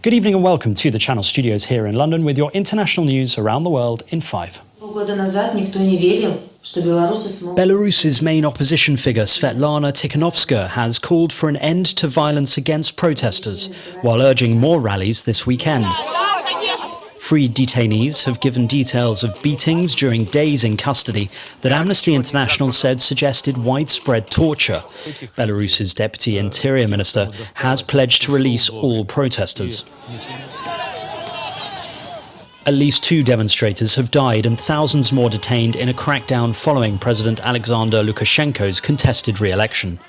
Good evening and welcome to the Channel Studios here in London with your international news around the world in 5. Belarus's main opposition figure Svetlana Tikhanovskaya has called for an end to violence against protesters, while urging more rallies this weekend. Freed detainees have given details of beatings during days in custody that Amnesty International said suggested widespread torture. Belarus's Deputy Interior Minister has pledged to release all protesters. At least 2 demonstrators have died and thousands more detained in a crackdown following President Alexander Lukashenko's contested re-election.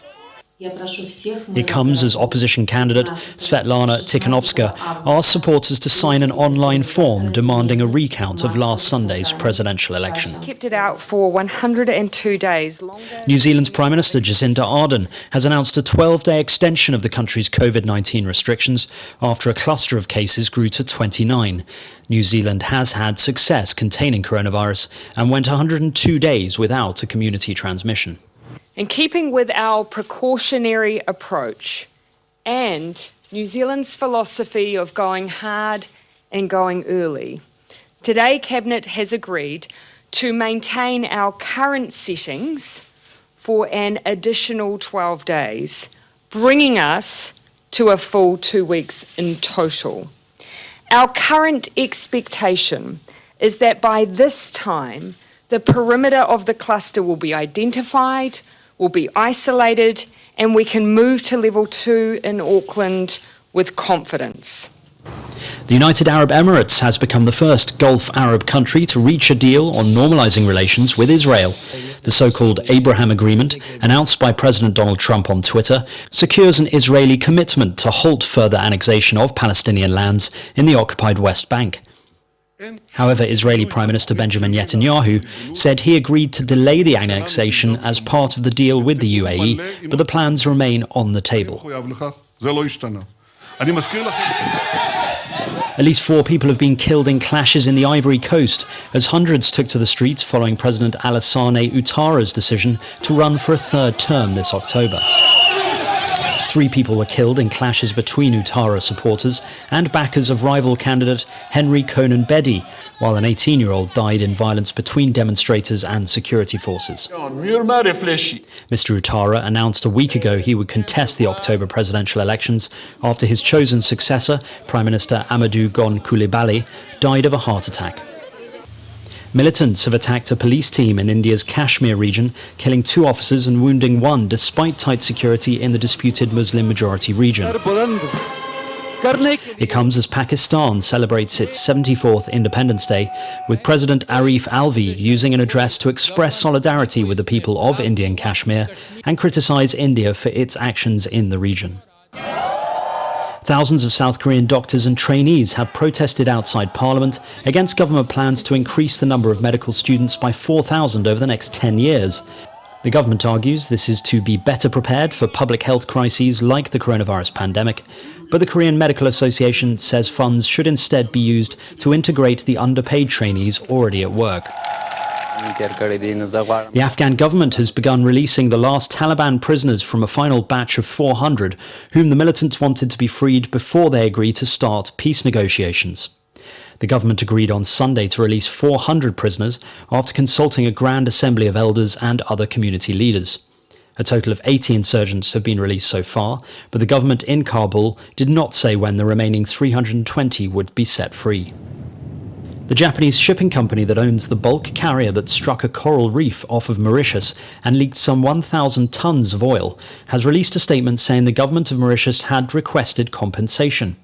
It comes as opposition candidate Svetlana Tikhanovskaya asked supporters to sign an online form demanding a recount of last Sunday's presidential election. Kept it out for 102 days. New Zealand's Prime Minister Jacinda Ardern has announced a 12-day extension of the country's COVID-19 restrictions after a cluster of cases grew to 29. New Zealand has had success containing coronavirus and went 102 days without a community transmission. In keeping with our precautionary approach and New Zealand's philosophy of going hard and going early, today Cabinet has agreed to maintain our current settings for an additional 12 days, bringing us to a full 2 weeks in total. Our current expectation is that by this time, the perimeter of the cluster will be identified, will be isolated, and we can move to level 2 in Auckland with confidence. The United Arab Emirates has become the first Gulf Arab country to reach a deal on normalizing relations with Israel. The so-called Abraham Agreement, announced by President Donald Trump on Twitter, secures an Israeli commitment to halt further annexation of Palestinian lands in the occupied West Bank. However, Israeli Prime Minister Benjamin Netanyahu said he agreed to delay the annexation as part of the deal with the UAE, but the plans remain on the table. At least 4 people have been killed in clashes in the Ivory Coast as hundreds took to the streets following President Alassane Ouattara's decision to run for a 3rd term this October. 3 people were killed in clashes between Ouattara supporters and backers of rival candidate Henry Konan Bedi, while an 18-year-old died in violence between demonstrators and security forces. Mr. Ouattara announced a week ago he would contest the October presidential elections after his chosen successor, Prime Minister Amadou Gon Coulibaly, died of a heart attack. Militants have attacked a police team in India's Kashmir region, killing 2 officers and wounding 1 despite tight security in the disputed Muslim-majority region. It comes as Pakistan celebrates its 74th Independence Day, with President Arif Alvi using an address to express solidarity with the people of Indian Kashmir and criticise India for its actions in the region. Thousands of South Korean doctors and trainees have protested outside Parliament against government plans to increase the number of medical students by 4,000 over the next 10 years. The government argues this is to be better prepared for public health crises like the coronavirus pandemic, but the Korean Medical Association says funds should instead be used to integrate the underpaid trainees already at work. The Afghan government has begun releasing the last Taliban prisoners from a final batch of 400, whom the militants wanted to be freed before they agreed to start peace negotiations. The government agreed on Sunday to release 400 prisoners after consulting a Grand Assembly of Elders and other community leaders. A total of 80 insurgents have been released so far, but the government in Kabul did not say when the remaining 320 would be set free. The Japanese shipping company that owns the bulk carrier that struck a coral reef off of Mauritius and leaked some 1,000 tons of oil has released a statement saying the government of Mauritius had requested compensation.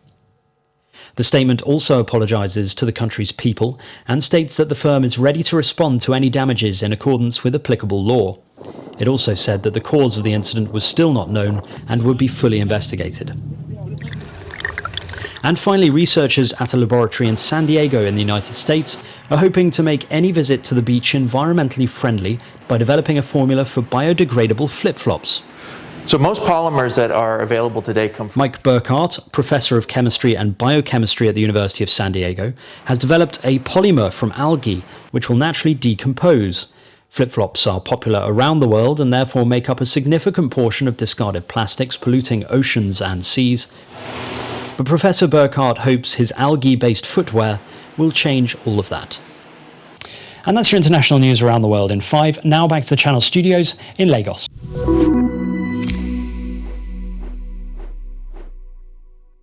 The statement also apologises to the country's people and states that the firm is ready to respond to any damages in accordance with applicable law. It also said that the cause of the incident was still not known and would be fully investigated. And finally, researchers at a laboratory in San Diego in the United States are hoping to make any visit to the beach environmentally friendly by developing a formula for biodegradable flip-flops. So most polymers that are available today come from... Mike Burkhart, professor of chemistry and biochemistry at the University of San Diego, has developed a polymer from algae which will naturally decompose. Flip-flops are popular around the world and therefore make up a significant portion of discarded plastics polluting oceans and seas. But Professor Burkhardt hopes his algae-based footwear will change all of that. And that's your international news around the world in 5. Now back to the Channel studios in Lagos.